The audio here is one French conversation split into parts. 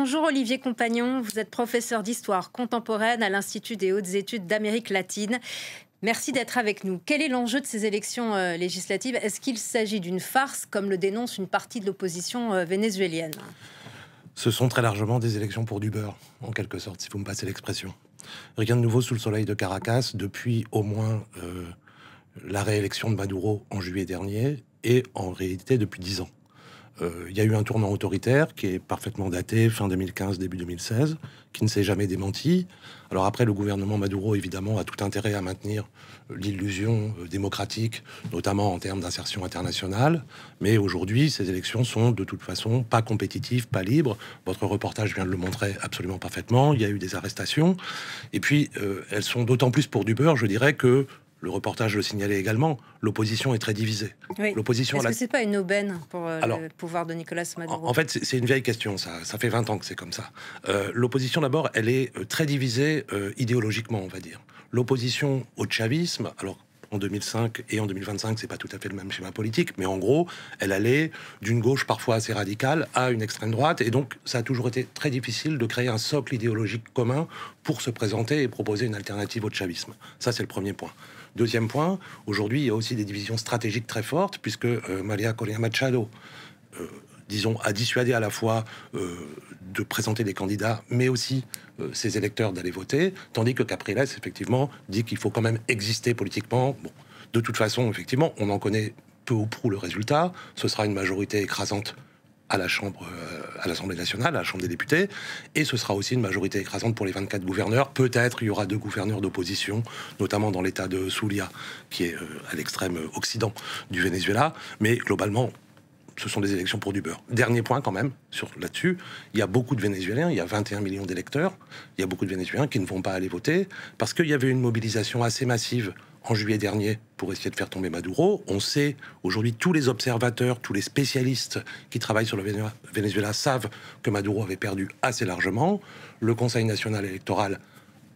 Bonjour Olivier Compagnon, vous êtes professeur d'histoire contemporaine à l'Institut des hautes études d'Amérique latine. Merci d'être avec nous. Quel est l'enjeu de ces élections législatives? Est-ce qu'il s'agit d'une farce, comme le dénonce une partie de l'opposition vénézuélienne? Ce sont très largement des élections pour du beurre, en quelque sorte, si vous me passez l'expression. Rien de nouveau sous le soleil de Caracas depuis au moins la réélection de Maduro en juillet dernier, et en réalité depuis 10 ans. Il y a eu un tournant autoritaire qui est parfaitement daté, fin 2015, début 2016, qui ne s'est jamais démenti. Alors après, le gouvernement Maduro, évidemment, a tout intérêt à maintenir l'illusion démocratique, notamment en termes d'insertion internationale. Mais aujourd'hui, ces élections sont de toute façon pas compétitives, pas libres. Votre reportage vient de le montrer absolument parfaitement. Il y a eu des arrestations. Et puis, elles sont d'autant plus pour du beurre, je dirais, que le reportage le signalait également, l'opposition est très divisée. Oui. Est-ce que c'est pas une aubaine pour le pouvoir de Nicolas Maduro? En fait, c'est une vieille question, ça fait 20 ans que c'est comme ça. L'opposition, d'abord, elle est très divisée idéologiquement, on va dire. L'opposition au chavisme, alors en 2005 et en 2025, c'est pas tout à fait le même schéma politique, mais en gros, elle allait d'une gauche parfois assez radicale à une extrême droite, et donc ça a toujours été très difficile de créer un socle idéologique commun pour se présenter et proposer une alternative au chavisme. Ça, c'est le premier point. Deuxième point, aujourd'hui, il y a aussi des divisions stratégiques très fortes, puisque María Corina Machado, disons, a dissuadé à la fois de présenter des candidats, mais aussi ses électeurs d'aller voter, tandis que Capriles, effectivement, dit qu'il faut quand même exister politiquement. Bon, de toute façon, effectivement, on en connaît peu ou prou le résultat. Ce sera une majorité écrasante à la Chambre, à l'Assemblée nationale, à la Chambre des députés, et ce sera aussi une majorité écrasante pour les 24 gouverneurs. Peut-être il y aura 2 gouverneurs d'opposition, notamment dans l'État de Zulia, qui est à l'extrême occident du Venezuela, mais globalement, ce sont des élections pour du beurre. Dernier point quand même, là-dessus, il y a beaucoup de Vénézuéliens, il y a 21 millions d'électeurs, il y a beaucoup de Vénézuéliens qui ne vont pas aller voter, parce qu'il y avait une mobilisation assez massive en juillet dernier pour essayer de faire tomber Maduro. On sait, aujourd'hui, tous les observateurs, tous les spécialistes qui travaillent sur le Venezuela savent que Maduro avait perdu assez largement. Le Conseil national électoral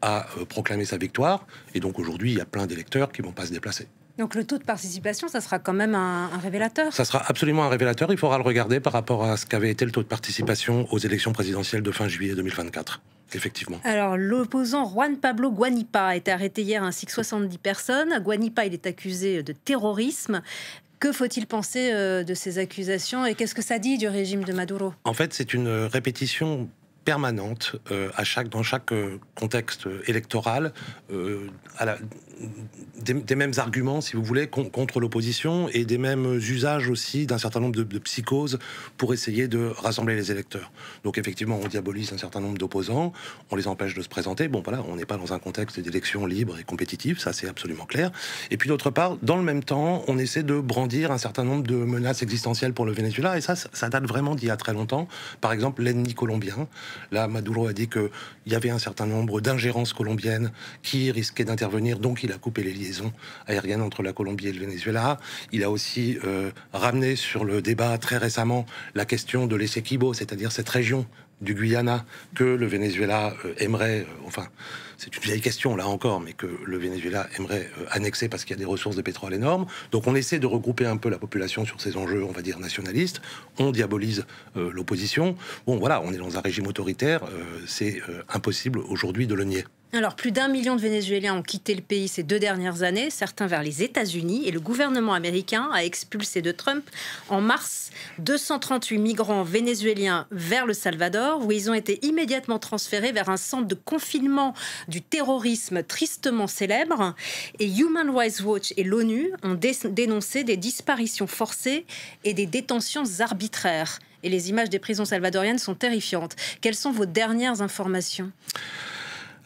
a proclamé sa victoire, et donc aujourd'hui, il y a plein d'électeurs qui ne vont pas se déplacer. Donc le taux de participation, ça sera quand même un révélateur? Ça sera absolument un révélateur. Il faudra le regarder par rapport à ce qu'avait été le taux de participation aux élections présidentielles de fin juillet 2024. Effectivement. Alors, l'opposant Juan Pablo Guanipa a été arrêté hier, ainsi que 70 personnes. Guanipa, il est accusé de terrorisme. Que faut-il penser de ces accusations et qu'est-ce que ça dit du régime de Maduro? En fait, c'est une répétition permanente dans chaque contexte électoral des mêmes arguments, si vous voulez, contre l'opposition, et des mêmes usages aussi d'un certain nombre de psychoses pour essayer de rassembler les électeurs. Donc effectivement, on diabolise un certain nombre d'opposants, on les empêche de se présenter. Bon voilà, on n'est pas dans un contexte d'élection libre et compétitive, ça c'est absolument clair. Et puis d'autre part, dans le même temps, on essaie de brandir un certain nombre de menaces existentielles pour le Venezuela, et ça date vraiment d'il y a très longtemps. Par exemple, l'ennemi colombien. Là, Maduro a dit qu'il y avait un certain nombre d'ingérences colombiennes qui risquaient d'intervenir, donc il a coupé les liaisons aériennes entre la Colombie et le Venezuela. Il a aussi ramené sur le débat très récemment la question de l'Essequibo, c'est-à-dire cette région du Guyana que le Venezuela aimerait, enfin, c'est une vieille question là encore, mais que le Venezuela aimerait annexer parce qu'il y a des ressources de pétrole énormes. Donc on essaie de regrouper un peu la population sur ces enjeux, on va dire, nationalistes. On diabolise l'opposition. Bon voilà, on est dans un régime autoritaire, c'est impossible aujourd'hui de le nier. Alors, plus d'1 million de Vénézuéliens ont quitté le pays ces 2 dernières années, certains vers les États-Unis, et le gouvernement américain a expulsé de Trump en mars 238 migrants vénézuéliens vers le Salvador, où ils ont été immédiatement transférés vers un centre de confinement du terrorisme tristement célèbre. Et Human Rights Watch et l'ONU ont dénoncé des disparitions forcées et des détentions arbitraires. Et les images des prisons salvadoriennes sont terrifiantes. Quelles sont vos dernières informations ?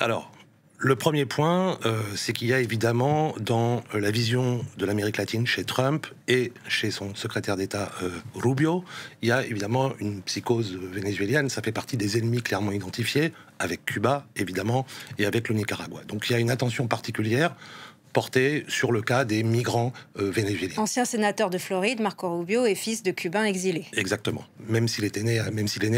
Alors, le premier point, c'est qu'il y a évidemment dans la vision de l'Amérique latine chez Trump et chez son secrétaire d'État Rubio, il y a évidemment une psychose vénézuélienne. Ça fait partie des ennemis clairement identifiés, avec Cuba évidemment et avec le Nicaragua. Donc il y a une attention particulière porté sur le cas des migrants vénézuéliens. Ancien sénateur de Floride, Marco Rubio est fils de Cubains exilés. Exactement. Même s'il est né à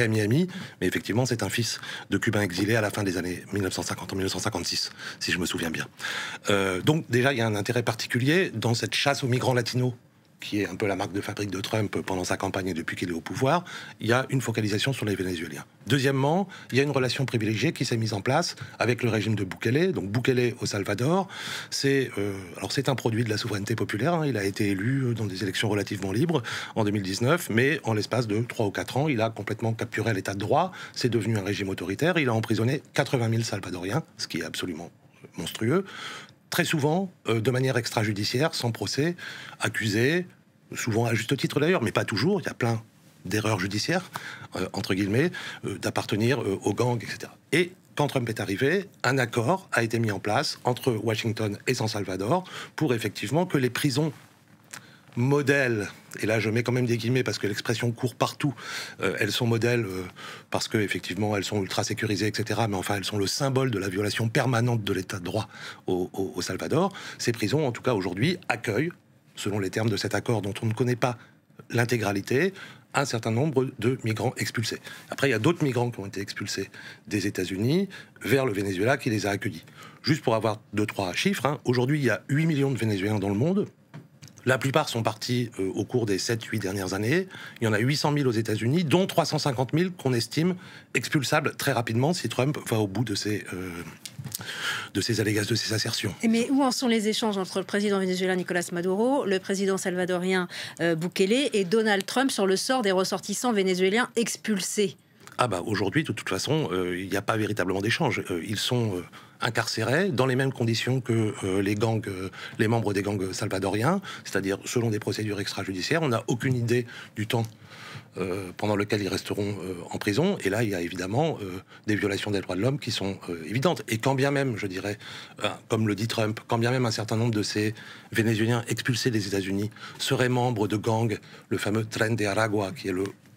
Miami, mais effectivement, c'est un fils de Cubains exilés à la fin des années 1950, en 1956, si je me souviens bien. Donc déjà, il y a un intérêt particulier dans cette chasse aux migrants latinos qui est un peu la marque de fabrique de Trump pendant sa campagne et depuis qu'il est au pouvoir, il y a une focalisation sur les Vénézuéliens. Deuxièmement, il y a une relation privilégiée qui s'est mise en place avec le régime de Bukele. Donc Bukele au Salvador, c'est un produit de la souveraineté populaire. Hein. Il a été élu dans des élections relativement libres en 2019, mais en l'espace de 3 ou 4 ans, il a complètement capturé l'état de droit. C'est devenu un régime autoritaire. Il a emprisonné 80 000 Salvadoriens, ce qui est absolument monstrueux. Très souvent, de manière extrajudiciaire, sans procès, accusés, souvent à juste titre d'ailleurs, mais pas toujours, il y a plein d'erreurs judiciaires, entre guillemets, d'appartenir aux gangs, etc. Et quand Trump est arrivé, un accord a été mis en place entre Washington et San Salvador pour effectivement que les prisons modèles, et là je mets quand même des guillemets parce que l'expression court partout, elles sont modèles parce qu'effectivement elles sont ultra sécurisées, etc. Mais enfin elles sont le symbole de la violation permanente de l'état de droit au Salvador. Ces prisons, en tout cas aujourd'hui, accueillent, selon les termes de cet accord dont on ne connaît pas l'intégralité, un certain nombre de migrants expulsés. Après, il y a d'autres migrants qui ont été expulsés des États-Unis vers le Venezuela qui les a accueillis. Juste pour avoir 2-3 chiffres, hein, aujourd'hui il y a 8 millions de Vénézuéliens dans le monde. La plupart sont partis au cours des 7-8 dernières années. Il y en a 800 000 aux États-Unis, dont 350 000 qu'on estime expulsables très rapidement si Trump va au bout de ses allégations, de ses assertions. Mais où en sont les échanges entre le président vénézuélien Nicolas Maduro, le président salvadorien Bukele et Donald Trump sur le sort des ressortissants vénézuéliens expulsés? Ah bah aujourd'hui, de toute façon, il n'y a pas véritablement d'échange. Ils sont incarcérés dans les mêmes conditions que les membres des gangs salvadoriens, c'est-à-dire selon des procédures extrajudiciaires. On n'a aucune idée du temps pendant lequel ils resteront en prison. Et là, il y a évidemment des violations des droits de l'homme qui sont évidentes. Et quand bien même, je dirais, comme le dit Trump, quand bien même un certain nombre de ces Vénézuéliens expulsés des États-Unis seraient membres de gangs, le fameux Tren de Aragua, qui est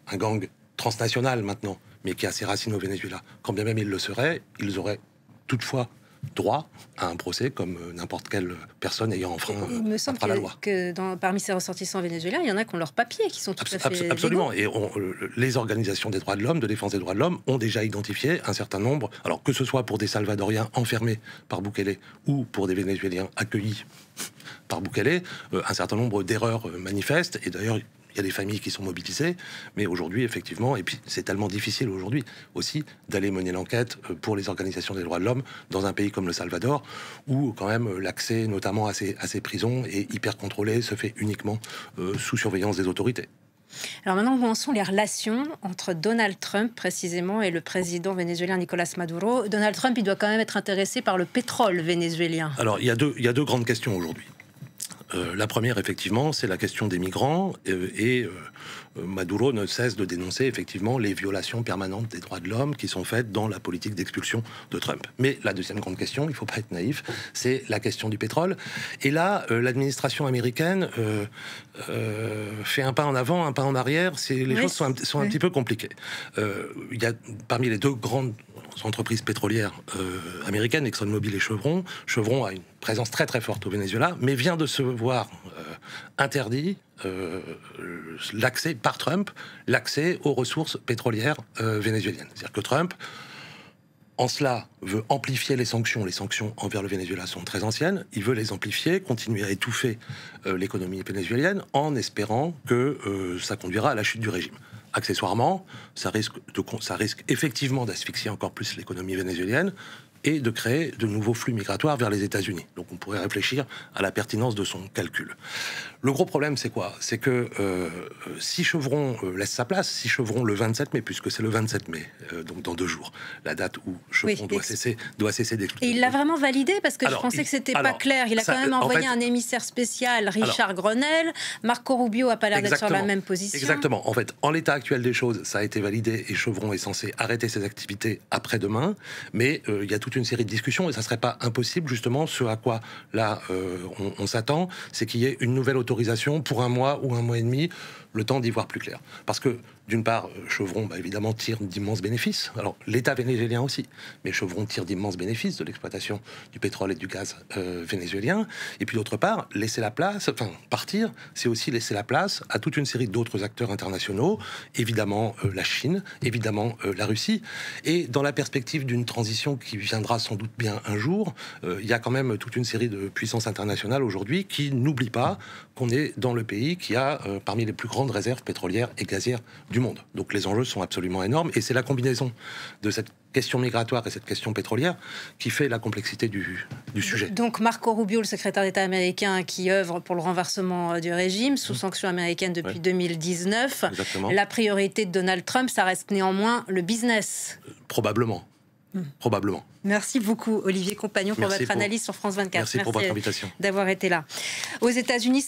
un gang transnational maintenant, mais qui a ses racines au Venezuela. Quand bien même ils le seraient, ils auraient toutefois droit à un procès comme n'importe quelle personne ayant enfreint la loi. Il me semble que parmi ces ressortissants vénézuéliens, il y en a qui ont leurs papiers, qui sont tout à fait absolument. légaux. Et les organisations des droits de l'homme, de défense des droits de l'homme, ont déjà identifié un certain nombre, alors que ce soit pour des Salvadoriens enfermés par Bukele ou pour des Vénézuéliens accueillis par Bukele, un certain nombre d'erreurs manifestes. Et d'ailleurs, il y a des familles qui sont mobilisées, mais aujourd'hui, effectivement, et puis c'est tellement difficile aujourd'hui aussi d'aller mener l'enquête pour les organisations des droits de l'homme dans un pays comme le Salvador, où quand même l'accès notamment à ces prisons est hyper contrôlé, se fait uniquement sous surveillance des autorités. Alors maintenant, où en sont les relations entre Donald Trump précisément et le président vénézuélien Nicolas Maduro? Donald Trump, il doit quand même être intéressé par le pétrole vénézuélien. Alors, il y a deux grandes questions aujourd'hui. La première, effectivement, c'est la question des migrants et Maduro ne cesse de dénoncer effectivement les violations permanentes des droits de l'homme qui sont faites dans la politique d'expulsion de Trump. Mais la deuxième grande question, il ne faut pas être naïf, c'est la question du pétrole. Et là, l'administration américaine fait un pas en avant, un pas en arrière. Les choses sont un petit peu compliquées. Il y a parmi les deux grandes entreprises pétrolières américaines, ExxonMobil et Chevron. Chevron a une présence très très forte au Venezuela, mais vient de se voir interdit l'accès par Trump, l'accès aux ressources pétrolières vénézuéliennes. C'est-à-dire que Trump, en cela, veut amplifier les sanctions. Les sanctions envers le Venezuela sont très anciennes. Il veut les amplifier, continuer à étouffer l'économie vénézuélienne en espérant que ça conduira à la chute du régime. Accessoirement, ça risque effectivement d'asphyxier encore plus l'économie vénézuélienne et de créer de nouveaux flux migratoires vers les États-Unis. Donc on pourrait réfléchir à la pertinence de son calcul. Le gros problème, c'est quoi? C'est que si Chevron laisse sa place, si Chevron le 27 mai, puisque c'est le 27 mai, donc dans 2 jours, la date où Chevron doit cesser d'exploiter. Et il l'a vraiment validé? Parce que je pensais que c'était pas clair. Il a quand même envoyé un émissaire spécial, Richard Grenell. Marco Rubio a pas l'air d'être sur la même position. Exactement. En fait, en l'état actuel des choses, ça a été validé et Chevron est censé arrêter ses activités après-demain. Mais il y a toute une série de discussions et ça serait pas impossible, justement, ce à quoi là on s'attend, c'est qu'il y ait une nouvelle autorisation pour 1 mois ou 1 mois et demi, le temps d'y voir plus clair. Parce que D'une part, Chevron, évidemment, tire d'immenses bénéfices. Alors, l'État vénézuélien aussi, mais Chevron tire d'immenses bénéfices de l'exploitation du pétrole et du gaz vénézuélien. Et puis, d'autre part, partir, c'est aussi laisser la place à toute une série d'autres acteurs internationaux, évidemment la Chine, évidemment la Russie. Et dans la perspective d'une transition qui viendra sans doute bien un jour, il y a quand même toute une série de puissances internationales aujourd'hui qui n'oublient pas qu'on est dans le pays qui a parmi les plus grandes réserves pétrolières et gazières du monde. Donc les enjeux sont absolument énormes et c'est la combinaison de cette question migratoire et cette question pétrolière qui fait la complexité du sujet. Donc Marco Rubio, le secrétaire d'État américain qui œuvre pour le renversement du régime sous sanctions américaines depuis 2019. Exactement. La priorité de Donald Trump, ça reste néanmoins le business. Probablement. Probablement. Merci beaucoup Olivier Compagnon pour votre analyse sur France 24. Merci pour votre invitation. D'avoir été là. Aux États-Unis,